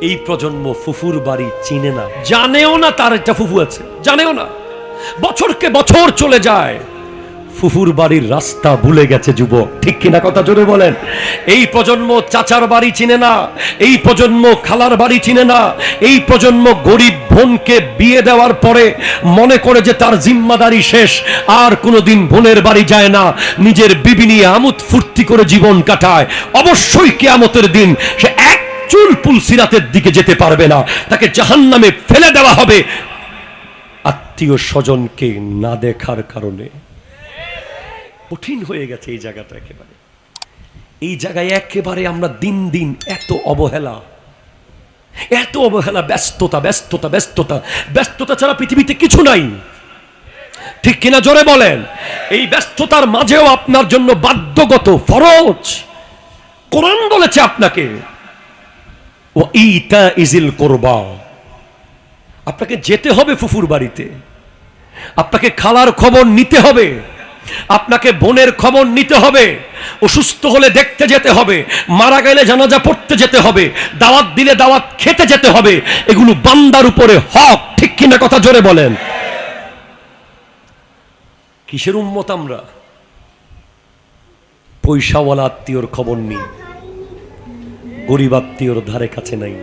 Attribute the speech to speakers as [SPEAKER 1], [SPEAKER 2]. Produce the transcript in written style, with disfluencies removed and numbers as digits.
[SPEAKER 1] এই প্রজন্ম ফুফুর বাড়ি চিনে না, জানেও না তার একটা ফুফু আছে, জানেও না। বছরকে বছর চলে যায়, ফুফুর বাড়ির রাস্তা ভুলে গেছে যুবক, ঠিক কিনা কথা জোরে বলেন। এই প্রজন্ম চাচার বাড়ি চিনে না, এই প্রজন্ম খালার বাড়ি চিনে না, এই প্রজন্ম গরিব বোনকে বিয়ে দেওয়ার পরে মনে করে যে তার জিম্মাদারি শেষ, আর কোনোদিন বোনের বাড়ি যায় না, নিজের বিবি নিয়ে আমোদ ফুর্তি করে জীবন কাটায়। অবশ্যই কিয়ামতের দিন সে এক চুল পুলসিরাতের দিকে যেতে পারবে না, তাকে জাহান্নামে ফেলে দেওয়া হবে আত্মীয় স্বজনকে না দেখার কারণে। কঠিন হয়ে গেছে এই জায়গাটা, একেবারে এই জায়গায় একেবারে আমরা দিন দিন এত অবহেলা, এত অবহেলা, ব্যস্ততা ব্যস্ততা ব্যস্ততা ব্যস্ততা ছাড়া পৃথিবীতে কিছু নাই, ঠিক কিনা জোরে বলেন। এই ব্যস্ততার মাঝেও আপনার জন্য বাধ্যগত ফরজ, কোরআন বলেছে আপনাকে ও ইতা ইজিল কুরবা, আপনাকে যেতে হবে ফুফুর বাড়িতে, আপনাকে খালার খবর নিতে হবে, আপনাকে বোনের খবর নিতে হবে, অসুস্থ হলে দেখতে যেতে হবে, মারা গেলে জানাজা পড়তে যেতে হবে, দাওয়াত দিলে দাওয়াত খেতে যেতে হবে। এগুলো বান্দার উপরে হক, ঠিক কিনা কথা জোরে বলেন। কিসের উম্মত আমরা? পয়সাওয়ালা আত্মীয়র খবর নিই, গরিব আত্মীয়র ধারে কাছে নাই।